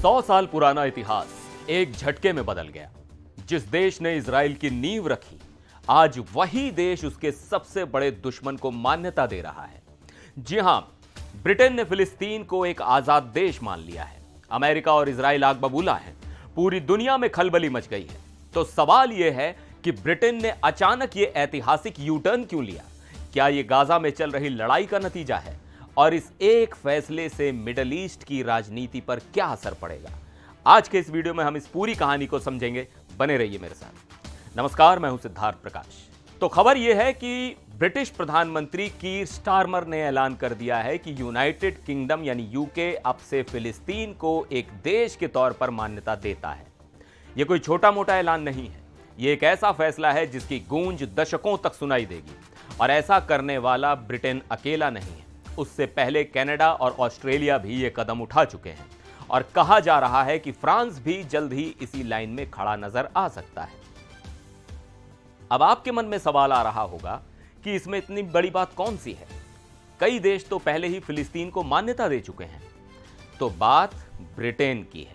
100 साल पुराना इतिहास एक झटके में बदल गया। जिस देश ने इजराइल की नींव रखी, आज वही देश उसके सबसे बड़े दुश्मन को मान्यता दे रहा है। जी हां, ब्रिटेन ने फिलिस्तीन को एक आजाद देश मान लिया है। अमेरिका और इजराइल आग बबूला है। पूरी दुनिया में खलबली मच गई है। तो सवाल यह है कि ब्रिटेन ने अचानक यह ऐतिहासिक यू टर्न क्यों लिया? क्या यह गाजा में चल रही लड़ाई का नतीजा है? और इस एक फैसले से मिडल ईस्ट की राजनीति पर क्या असर पड़ेगा? आज के इस वीडियो में हम इस पूरी कहानी को समझेंगे। बने रहिए मेरे साथ। नमस्कार, मैं हूं सिद्धार्थ प्रकाश। तो खबर यह है कि ब्रिटिश प्रधानमंत्री कीर स्टारमर ने ऐलान कर दिया है कि यूनाइटेड किंगडम यानी यूके अब से फिलिस्तीन को एक देश के तौर पर मान्यता देता है। यह कोई छोटा मोटा ऐलान नहीं है। यह एक ऐसा फैसला है जिसकी गूंज दशकों तक सुनाई देगी। और ऐसा करने वाला ब्रिटेन अकेला नहीं है। उससे पहले कनाडा और ऑस्ट्रेलिया भी ये कदम उठा चुके हैं और कहा जा रहा है कि फ्रांस भी जल्द ही इसी लाइन में खड़ा नजर आ सकता है। अब आपके मन में सवाल आ रहा होगा कि इसमें इतनी बड़ी बात कौन सी है? कई देश तो पहले ही फिलिस्तीन को मान्यता दे चुके हैं। तो बात ब्रिटेन की है।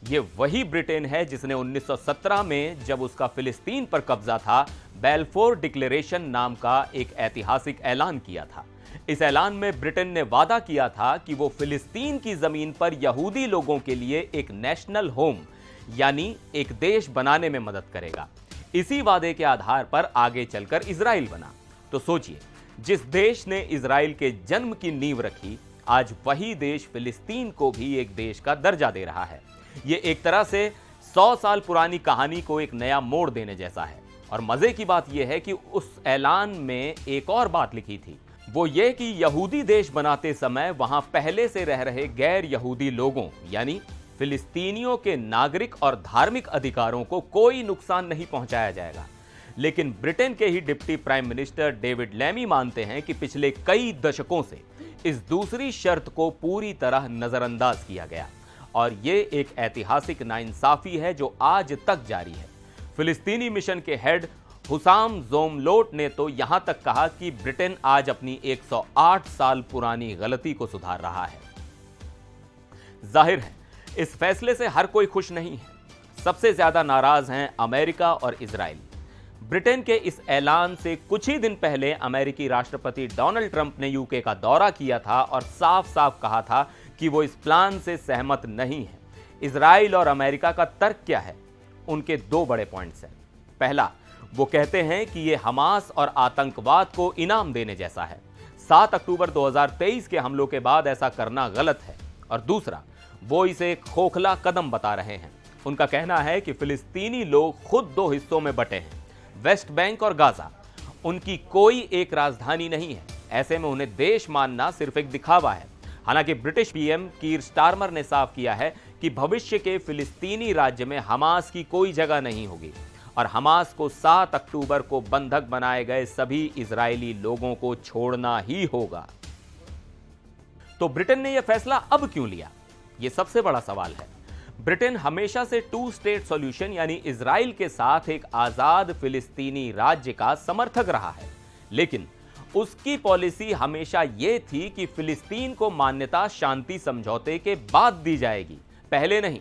यह वही ब्रिटेन है जिसने 1917 में, जब उसका फिलिस्तीन पर कब्जा था, बेल्फोर डिक्लेरेशन नाम का एक ऐतिहासिक ऐलान किया था। इस ऐलान में ब्रिटेन ने वादा किया था कि वो फिलिस्तीन की जमीन पर यहूदी लोगों के लिए एक नेशनल होम यानी एक देश बनाने में मदद करेगा। इसी वादे के आधार पर आगे चलकर इजराइल बना। तो सोचिए, जिस देश ने इजराइल के जन्म की नींव रखी, आज वही देश फिलिस्तीन को भी एक देश का दर्जा दे रहा है। ये एक तरह से 100 साल पुरानी कहानी को एक नया मोड़ देने जैसा है। और मजे की बात यह है कि उस ऐलान में एक और बात लिखी थी, वो ये कि यहूदी देश बनाते समय वहां पहले से रह रहे गैर यहूदी लोगों यानी फिलिस्तीनियों के नागरिक और धार्मिक अधिकारों को कोई नुकसान नहीं पहुंचाया जाएगा। लेकिन ब्रिटेन के ही deputy prime minister David Lammy मानते हैं कि पिछले कई दशकों से इस दूसरी शर्त को पूरी तरह नजरअंदाज किया गया और ये एक ऐतिहासिक नाइंसाफी है जो आज तक जारी है। फिलिस्तीनी मिशन के हेड हुसाम जोमलोट ने तो यहां तक कहा कि ब्रिटेन आज अपनी 108 साल पुरानी गलती को सुधार रहा है। जाहिर है, इस फैसले से हर कोई खुश नहीं है। सबसे ज्यादा नाराज हैं अमेरिका और इजराइल। ब्रिटेन के इस ऐलान से कुछ ही दिन पहले अमेरिकी राष्ट्रपति डोनाल्ड ट्रंप ने यूके का दौरा किया था और साफ साफ कहा था कि वो इस प्लान से सहमत नहीं है। इजराइल और अमेरिका का तर्क क्या है? उनके दो बड़े पॉइंट्स हैं। पहला, वो कहते हैं कि ये हमास और आतंकवाद को इनाम देने जैसा है। 7 अक्टूबर 2023 के हमलों के बाद ऐसा करना गलत है। और दूसरा, वो इसे एक खोखला कदम बता रहे हैं। उनका कहना है कि फिलिस्तीनी लोग खुद दो हिस्सों में बटे हैं, वेस्ट बैंक और गाजा। उनकी कोई एक राजधानी नहीं है। ऐसे में उन्हें देश मानना सिर्फ एक दिखावा है। हालांकि ब्रिटिश पीएम कीर स्टारमर ने साफ किया है कि भविष्य के फिलिस्तीनी राज्य में हमास की कोई जगह नहीं होगी और हमास को 7 अक्टूबर को बंधक बनाए गए सभी इजरायली लोगों को छोड़ना ही होगा। तो ब्रिटेन ने यह फैसला अब क्यों लिया? यह सबसे बड़ा सवाल है। ब्रिटेन हमेशा से 2 स्टेट सॉल्यूशन यानी इजराइल के साथ एक आजाद फिलिस्तीनी राज्य का समर्थक रहा है। लेकिन उसकी पॉलिसी हमेशा यह थी कि फिलिस्तीन को मान्यता शांति समझौते के बाद दी जाएगी, पहले नहीं।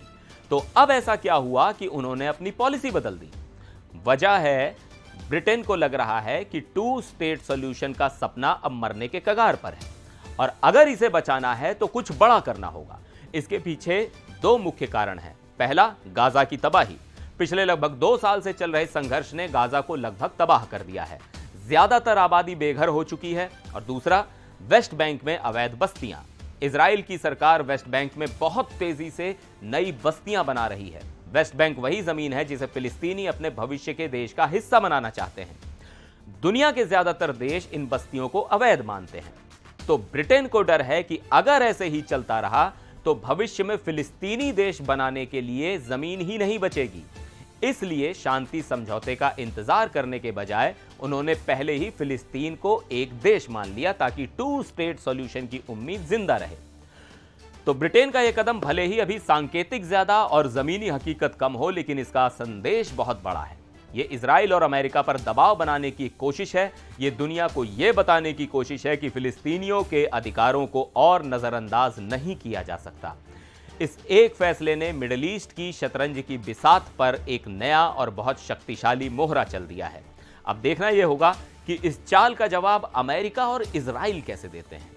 तो अब ऐसा क्या हुआ कि उन्होंने अपनी पॉलिसी बदल दी? वजह है, ब्रिटेन को लग रहा है कि 2 स्टेट सॉल्यूशन का सपना अब मरने के कगार पर है और अगर इसे बचाना है तो कुछ बड़ा करना होगा। इसके पीछे 2 मुख्य कारण हैं। पहला, गाजा की तबाही। पिछले लगभग 2 साल से चल रहे संघर्ष ने गाजा को लगभग तबाह कर दिया है। ज्यादातर आबादी बेघर हो चुकी है। और दूसरा, वेस्ट बैंक में अवैध बस्तियां। इजराइल की सरकार वेस्ट बैंक में बहुत तेजी से नई बस्तियां बना रही है। वेस्ट बैंक वही जमीन है जिसे फिलिस्तीनी अपने भविष्य के देश का हिस्सा बनाना चाहते हैं। दुनिया के ज्यादातर देश इन बस्तियों को अवैध मानते हैं। तो ब्रिटेन को डर है कि अगर ऐसे ही चलता रहा तो भविष्य में फिलिस्तीनी देश बनाने के लिए जमीन ही नहीं बचेगी। इसलिए शांति समझौते का इंतजार करने के बजाय उन्होंने पहले ही फिलिस्तीन को एक देश मान लिया ताकि 2 स्टेट सॉल्यूशन की उम्मीद जिंदा रहे। तो ब्रिटेन का यह कदम भले ही अभी सांकेतिक ज्यादा और जमीनी हकीकत कम हो, लेकिन इसका संदेश बहुत बड़ा है। ये इजराइल और अमेरिका पर दबाव बनाने की कोशिश है। ये दुनिया को यह बताने की कोशिश है कि फिलिस्तीनियों के अधिकारों को और नजरअंदाज नहीं किया जा सकता। इस एक फैसले ने मिडिल ईस्ट की शतरंज की बिसात पर एक नया और बहुत शक्तिशाली मोहरा चल दिया है। अब देखना यह होगा कि इस चाल का जवाब अमेरिका और इजराइल कैसे देते हैं।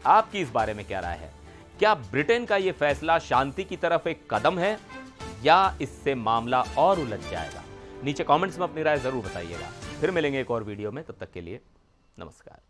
आपकी इस बारे में क्या राय है? क्या ब्रिटेन का यह फैसला शांति की तरफ एक कदम है या इससे मामला और उलझ जाएगा? नीचे कमेंट्स में अपनी राय जरूर बताइएगा। फिर मिलेंगे एक और वीडियो में, तब तक के लिए नमस्कार।